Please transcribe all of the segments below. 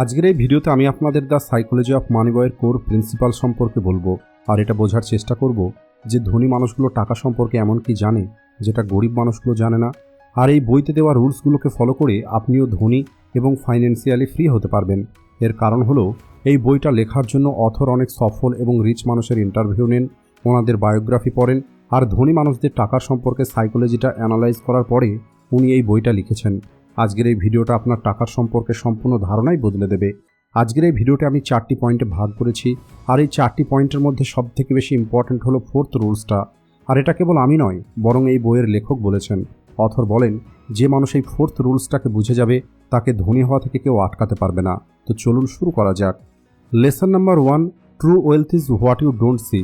আজকের এই ভিডিওতে আমি আপনাদের দ্য সাইকোলজি অফ মানি বইয়ের কোর প্রিন্সিপাল সম্পর্কে বলবো আর এটা বোঝার চেষ্টা করব যে ধনী মানুষগুলো টাকা সম্পর্কে এমন কি জানে যেটা গরিব মানুষগুলো জানে না। আর এই বইতে দেওয়া রুলসগুলোকে ফলো করে আপনিও ধনী এবং ফাইন্যান্সিয়ালি ফ্রি হতে পারবেন। এর কারণ হলো এই বইটা লেখার জন্য অথর অনেক সফল এবং রিচ মানুষের ইন্টারভিউ নেন, ওনাদের বায়োগ্রাফি পড়েন আর ধনী মানুষদের টাকার সম্পর্কে সাইকোলজিটা অ্যানালাইজ করার পরে উনি এই বইটা লিখেছেন। আজকের এই ভিডিওটা আপনার টাকার সম্পর্কে সম্পূর্ণ ধারণাই বদলে দেবে। আজকের এই ভিডিওটা আমি 4টি পয়েন্টে ভাগ করেছি আর এই 4টি পয়েন্টের মধ্যে সবথেকে বেশি ইম্পর্ট্যান্ট হলো 4th রুলসটা। আর এটা কেবল আমি নয়, বরং এই বইয়ের লেখক বলেছেন। অথর বলেন যে মানুষ এই 4th রুলসটাকে বুঝে যাবে তাকে ধনী হওয়া থেকে কেউ আটকাতে পারবে না। তো চলুন শুরু করা যাক। Lesson number 1, true wealth is what you don't see.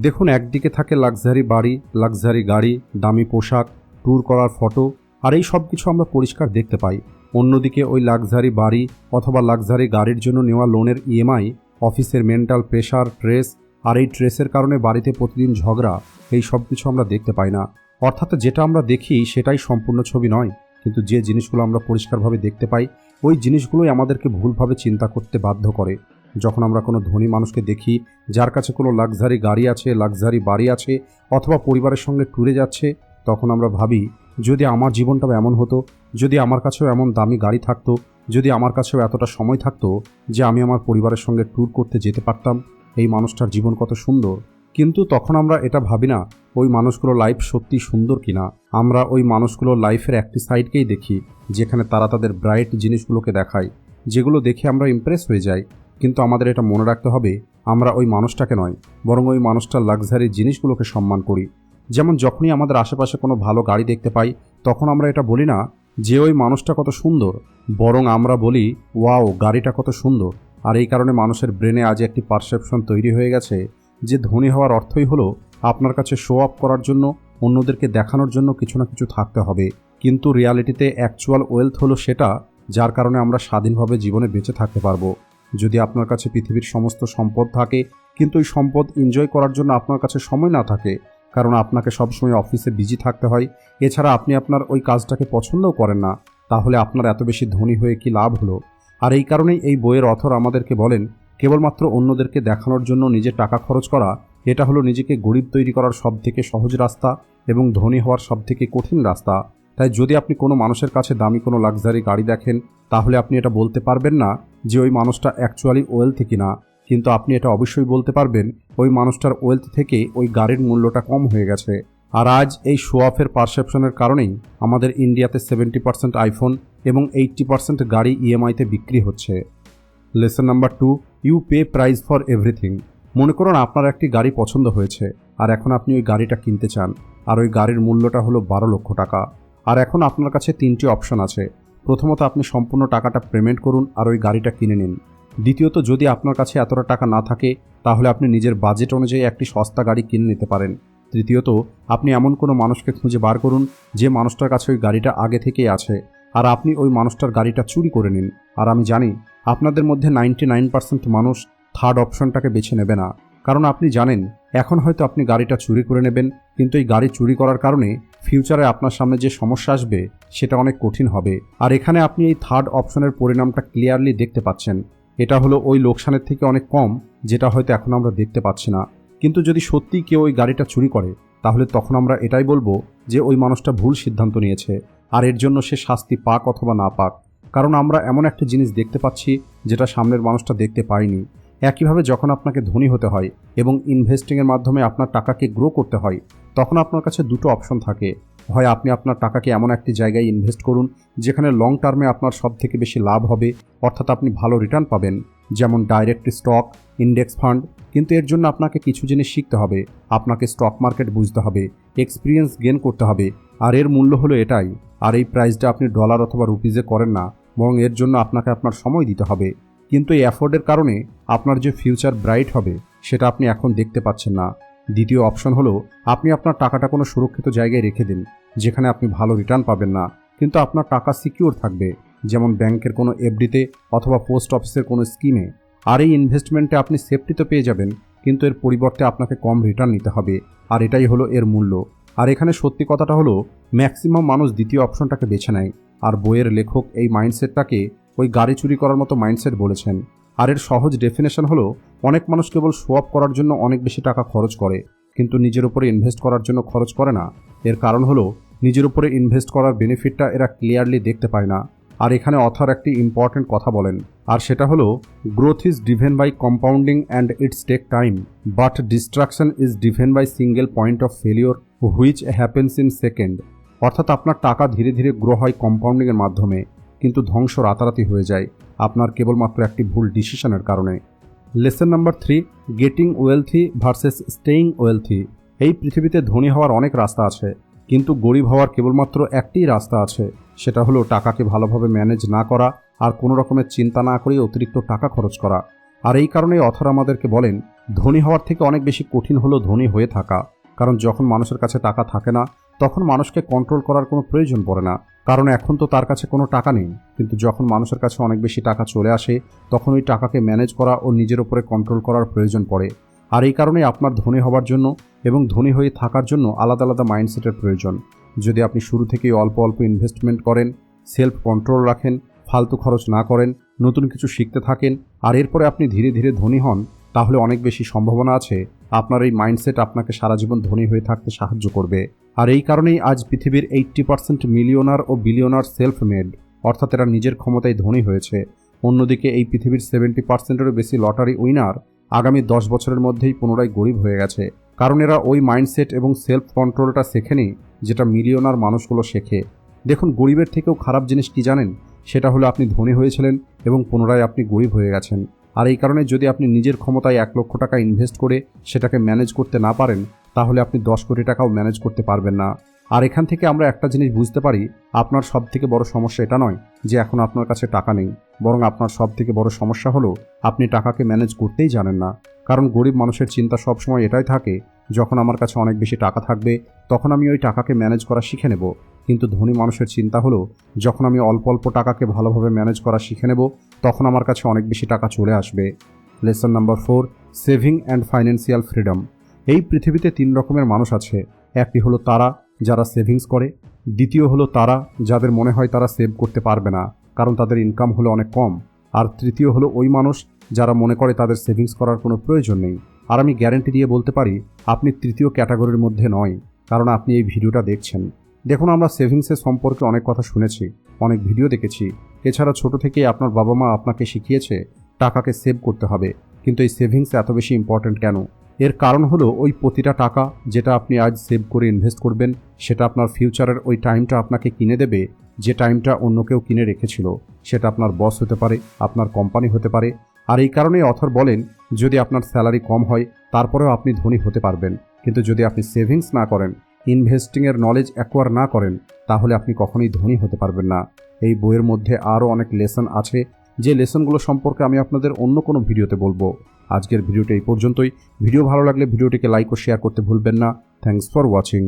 দেখুন, একদিকে থাকে লাক্সারি বাড়ি, লাক্সারি গাড়ি, দামি পোশাক, ট্যুর করার ফটো, আর এই সব কিছু আমরা পরিষ্কার দেখতে পাই। অন্যদিকে ওই লাক্সারি বাড়ি অথবা লাক্সারি গাড়ির জন্য নেওয়া লোনের ইএমআই, অফিসের মেন্টাল প্রেশার, স্ট্রেস, আর এই স্ট্রেসের কারণে বাড়িতে প্রতিদিন ঝগড়া, এই সব কিছু আমরা দেখতে পাই না। অর্থাৎ যেটা আমরা দেখি সেটাই সম্পূর্ণ ছবি নয়, কিন্তু যে জিনিসগুলো আমরা পরিষ্কারভাবে দেখতে পাই ওই জিনিসগুলোই আমাদেরকে ভুলভাবে চিন্তা করতে বাধ্য করে। যখন আমরা কোনো ধনী মানুষকে দেখি যার কাছে কোনো লাক্সারি গাড়ি আছে, লাক্সারি বাড়ি আছে অথবা পরিবারের সঙ্গে ট্যুরে যাচ্ছে, তখন আমরা ভাবি যদি আমার জীবনটাও এমন হতো, যদি আমার কাছেও এমন দামি গাড়ি থাকতো, যদি আমার কাছেও এতটা সময় থাকতো যে আমি আমার পরিবারের সঙ্গে ট্যুর করতে যেতে পারতাম, এই মানুষটার জীবন কত সুন্দর। কিন্তু তখন আমরা এটা ভাবি না ওই মানুষগুলোর লাইফ সত্যি সুন্দর কিনা। আমরা ওই মানুষগুলোর লাইফের একটি সাইডকেই দেখি যেখানে তারা তাদের ব্রাইট জিনিসগুলোকে দেখায়, যেগুলো দেখে আমরা ইমপ্রেস হয়ে যাই। কিন্তু আমাদের এটা মনে রাখতে হবে আমরা ওই মানুষটাকে নয়, বরং ওই মানুষটার লাক্সারি জিনিসগুলোকে সম্মান করি। যেমন যখনই আমাদের আশেপাশে কোনো ভালো গাড়ি দেখতে পাই তখন আমরা এটা বলি না যে ওই মানুষটা কত সুন্দর, বরং আমরা বলি ওয়াও গাড়িটা কত সুন্দর। আর এই কারণে মানুষের ব্রেনে আজ একটি পারসেপশন তৈরি হয়ে গেছে যে ধনী হওয়ার অর্থই হলো আপনার কাছে শো অফ করার জন্য, অন্যদেরকে দেখানোর জন্য কিছু না কিছু থাকতে হবে। কিন্তু রিয়ালিটিতে অ্যাকচুয়াল ওয়েলথ হলো সেটা যার কারণে আমরা স্বাধীনভাবে জীবনে বেঁচে থাকতে পারবো। যদি আপনার কাছে পৃথিবীর সমস্ত সম্পদ থাকে কিন্তু ওই সম্পদ এনজয় করার জন্য আপনার কাছে সময় না থাকে, কারণ আপনাকে সবসময় অফিসে বিজি থাকতে হয়, এছাড়া আপনি আপনার ওই কাজটাকে পছন্দও করেন না, তাহলে আপনার এত বেশি ধনী হয়ে কি লাভ হলো? আর এই কারণেই এই বইয়ের অথর আমাদেরকে বলেন কেবলমাত্র অন্যদেরকে দেখানোর জন্য নিজে টাকা খরচ করা, এটা হলো নিজেকে গরিব তৈরি করার সবথেকে সহজ রাস্তা এবং ধনী হওয়ার সবথেকে কঠিন রাস্তা। তাই যদি আপনি কোনো মানুষের কাছে দামি কোনো লাক্সারি গাড়ি দেখেন তাহলে আপনি এটা বলতে পারবেন না যে ওই মানুষটা অ্যাকচুয়ালি ওয়েলথি কিনা, কিন্তু আপনি এটা অবশ্যই বলতে পারবেন ওই মানুষটার ওয়েলথ থেকে ওই গাড়ির মূল্যটা কম হয়ে গেছে। আর আজ এই শো অফের পারসেপশনের কারণেই আমাদের ইন্ডিয়াতে 70% আইফোন এবং 80% গাড়ি ইএমআইতে বিক্রি হচ্ছে। Lesson number 2, you pay price for everything. মনে করুন আপনার একটি গাড়ি পছন্দ হয়েছে আর এখন আপনি ওই গাড়িটা কিনতে চান, আর ওই গাড়ির মূল্যটা হলো 12 লক্ষ টাকা। আর এখন আপনার কাছে 3টি অপশন আছে। প্রথমত, আপনি সম্পূর্ণ টাকাটা পেমেন্ট করুন আর ওই গাড়িটা কিনে নিন। দ্বিতীয়ত, যদি আপনার কাছে এতটা টাকা না থাকে তাহলে আপনি নিজের বাজেট অনুযায়ী একটি সস্তা গাড়ি কিনে নিতে পারেন। তৃতীয়ত, আপনি এমন কোনো মানুষকে খুঁজে বার করুন যে মানুষটার কাছে ওই গাড়িটা আগে থেকেই আছে, আর আপনি ওই মানুষটার গাড়িটা চুরি করে নিন। আর আমি জানি আপনাদের মধ্যে 99% মানুষ থার্ড অপশনটাকে বেছে নেবে না, কারণ আপনি জানেন এখন হয়তো আপনি গাড়িটা চুরি করে নেবেন, কিন্তু এই গাড়ি চুরি করার কারণে ফিউচারে আপনার সামনে যে সমস্যা আসবে সেটা অনেক কঠিন হবে। আর এখানে আপনি এই থার্ড অপশনের পরিণামটা ক্লিয়ারলি দেখতে পাচ্ছেন। এটা হলো ওই লোকসানের থেকে অনেক কম, যেটা হয়তো এখন আমরা দেখতে পাচ্ছি না। কিন্তু যদি সত্যিই কেউ ওই গাড়িটা চুরি করে তাহলে তখন আমরা এটাই বলবো যে ওই মানুষটা ভুল সিদ্ধান্ত নিয়েছে, আর এর জন্য সে শাস্তি পাক অথবা না পাক, কারণ আমরা এমন একটা জিনিস দেখতে পাচ্ছি যেটা সামনের মানুষটা দেখতে পায়নি। একইভাবে যখন আপনাকে ধনী হতে হয় এবং ইনভেস্টিংয়ের মাধ্যমে আপনার টাকাকে গ্রো করতে হয়, তখন আপনার কাছে দুটো অপশন থাকে। হয় আপনি আপনার টাকাকে এমন একটি জায়গায় ইনভেস্ট করুন যেখানে লং টার্মে আপনার সব থেকে বেশি লাভ হবে, অর্থাৎ আপনি ভালো রিটার্ন পাবেন, যেমন ডাইরেক্ট স্টক, ইন্ডেক্স ফান্ড। কিন্তু এর জন্য আপনাকে কিছু জিনিস শিখতে হবে, আপনাকে স্টক মার্কেট বুঝতে হবে, এক্সপিরিয়েন্স গেন করতে হবে, আর এর মূল্য হলো এটাই। আর এই প্রাইসটা আপনি ডলার অথবা রুপিজে করেন না, বরং এর জন্য আপনাকে আপনার সময় দিতে হবে। কিন্তু এই অ্যাফোর্ডের কারণে আপনার যে ফিউচার ব্রাইট হবে সেটা আপনি এখন দেখতে পাচ্ছেন না। দ্বিতীয় অপশন হলো আপনি আপনার টাকাটা কোনো সুরক্ষিত জায়গায় রেখে দিন যেখানে আপনি ভালো রিটার্ন পাবেন না, কিন্তু আপনার টাকা সিকিউর থাকবে, যেমন ব্যাংকের কোনো এফডিতে অথবা পোস্ট অফিসের কোনো স্কিমে। আর এই ইনভেস্টমেন্টে আপনি সেফটি তো পেয়ে যাবেন, কিন্তু এর পরিবর্তে আপনাকে কম রিটার্ন নিতে হবে, আর এটাই হলো এর মূল্য। আর এখানে সত্যি কথাটা হলো ম্যাক্সিমাম মানুষ দ্বিতীয় অপশনটাকে বেছে নেয়, আর বইয়ের লেখক এই মাইন্ডসেটটাকে ওই গাড়ি চুরি করার মতো মাইন্ডসেট বলেছেন। আর এর সহজ ডেফিনেশন হলো, অনেক মানুষ কেবল শো অফ করার জন্য অনেক বেশি টাকা খরচ করে, কিন্তু নিজের উপরে ইনভেস্ট করার জন্য খরচ করে না। এর কারণ হলো, নিজের উপরে ইনভেস্ট করার বেনিফিটটা এরা ক্লিয়ারলি দেখতে পায় না। আর এখানে অথর একটি ইম্পর্টেন্ট কথা বলেন, আর সেটা হলো, growth is driven by compounding and it's take time, but destruction is driven by single point of failure which happens in second. অর্থাৎ আপনার টাকা ধীরে ধীরে গ্রো হয় কম্পাউন্ডিংয়ের মাধ্যমে, কিন্তু ধ্বংস রাতারাতি হয়ে যায় আপনার কেবলমাত্র একটি ভুল ডিসিশনের কারণে। Lesson number 3, getting wealthy versus staying wealthy. এই পৃথিবীতে ধনী হওয়ার অনেক রাস্তা আছে, কিন্তু গরিব হওয়ার কেবলমাত্র একটিই রাস্তা আছে, সেটা হলো টাকাকে ভালোভাবে ম্যানেজ না করা আর কোনো রকমের চিন্তা না করে অতিরিক্ত টাকা খরচ করা। আর এই কারণেই অথর আমাদেরকে বলেন, ধনী হওয়ার থেকে অনেক বেশি কঠিন হলো ধনী হয়ে থাকা। কারণ যখন মানুষের কাছে টাকা থাকে না, তখন মানুষকে কন্ট্রোল করার কোনো প্রয়োজন পড়ে না, কারণ এখন তো তার কাছে কোনো টাকা নেই। কিন্তু যখন মানুষের কাছে অনেক বেশি টাকা চলে আসে, তখন ওই টাকাকে ম্যানেজ করা ও নিজের উপরে কন্ট্রোল করার প্রয়োজন পড়ে। আর এই কারণেই আপনার ধনী হওয়ার জন্য এবং ধনী হয়ে থাকার জন্য আলাদা আলাদা মাইন্ডসেটের প্রয়োজন। যদি আপনি শুরু থেকেই অল্প অল্প ইনভেস্টমেন্ট করেন, সেলফ কন্ট্রোল রাখেন, ফালতু খরচ না করেন, নতুন কিছু শিখতে থাকেন, আর এরপরে আপনি ধীরে ধীরে ধনী হন, তাহলে অনেক বেশি সম্ভাবনা আছে আপনার এই মাইন্ডসেট আপনাকে সারা জীবন ধনী হয়ে থাকতে সাহায্য করবে। আর এই কারণেই আজ পৃথিবীর 80% মিলিয়নার ও বিলিয়নার সেলফ মেড, অর্থাৎ এরা নিজের ক্ষমতায় ধনী হয়েছে। অন্যদিকে এই পৃথিবীর 70%-এরও বেশি লটারি উইনার আগামী 10 বছরের মধ্যেই পুনরায় গরিব হয়ে গেছে, কারণ এরা ওই মাইন্ডসেট এবং সেলফ কন্ট্রোলটা শেখেনি যেটা মিলিয়নার মানুষগুলো শেখে। দেখুন, গরিবের থেকেও খারাপ জিনিস কি জানেন? সেটা হলো আপনি ধনী হয়েছিলেন এবং পুনরায় আপনি গরিব হয়ে গেছেন। আর এই কারণে যদি আপনি নিজের ক্ষমতায় 1 লক্ষ টাকা ইনভেস্ট করে সেটাকে ম্যানেজ করতে না পারেন, তাহলে আপনি 10 কোটি টাকাও ম্যানেজ করতে পারবেন না। আর এখান থেকে আমরা একটা জিনিস বুঝতে পারি, আপনার সবথেকে বড় সমস্যা এটা নয় যে এখন আপনার কাছে টাকা নেই, বরং আপনার সবথেকে বড় সমস্যা হলো আপনি টাকাকে ম্যানেজ করতেই জানেন না। কারণ গরিব মানুষের চিন্তা সবসময় এটাই থাকে, যখন আমার কাছে অনেক বেশি টাকা থাকবে তখন আমি ওই টাকাকে ম্যানেজ করা শিখে নেব। কিন্তু ধনী মানুষের চিন্তা হলো, যখন আমি অল্প অল্প টাকাকে ভালোভাবে ম্যানেজ করা শিখে নেব, তখন আমার কাছে অনেক বেশি টাকা চলে আসবে। Lesson number 4, saving and financial freedom. এই পৃথিবীতে 3 রকমের মানুষ আছে। একটি হলো তারা যারা সেভিংস করে, দ্বিতীয় হলো তারা যাদের মনে হয় তারা সেভ করতে পারবে না কারণ তাদের ইনকাম হলো অনেক কম, আর তৃতীয় হলো ওই মানুষ যারা মনে করে তাদের সেভিংস করার কোনো প্রয়োজন নেই। আর আমি গ্যারান্টি দিয়ে বলতে পারি আপনি তৃতীয় ক্যাটাগরির মধ্যে নয়, কারণ আপনি এই ভিডিওটা দেখছেন। দেখুন, আমরা সেভিংসের সম্পর্কে অনেক কথা শুনেছি, অনেক ভিডিও দেখেছি। এছাড়া ছোট থেকেই আপনার বাবা মা আপনাকে শিখিয়েছে টাকাকে সেভ করতে হবে। কিন্তু এই সেভিংস এত বেশি ইম্পর্ট্যান্ট কেন? এর কারণ হলো, ওই প্রতিটা টাকা যেটা আপনি আজ সেভ করে ইনভেস্ট করবেন, সেটা আপনার ফিউচারের ওই টাইমটা আপনাকে কিনে দেবে, যে টাইমটা অন্য কেউ কিনে রেখেছিল। সেটা আপনার বস হতে পারে, আপনার কোম্পানি হতে পারে। আর এই কারণেই অথর বলেন, যদি আপনার স্যালারি কম হয় তারপরেও আপনি ধনী হতে পারবেন, কিন্তু যদি আপনি সেভিংস না করেন, ইনভেস্টিংয়ের নলেজ অ্যাকোয়ার না করেন, তাহলে আপনি কখনোই ধনী হতে পারবেন না। এই বইয়ের মধ্যে আরও অনেক লেসন আছে, যে লেসনগুলো সম্পর্কে আমি আপনাদের অন্য কোনো ভিডিওতে বলবো। আজকের ভিডিওটা এই পর্যন্তই। ভিডিও ভালো লাগলে ভিডিওটিকে লাইক ও শেয়ার করতে ভুলবেন না। Thanks for watching.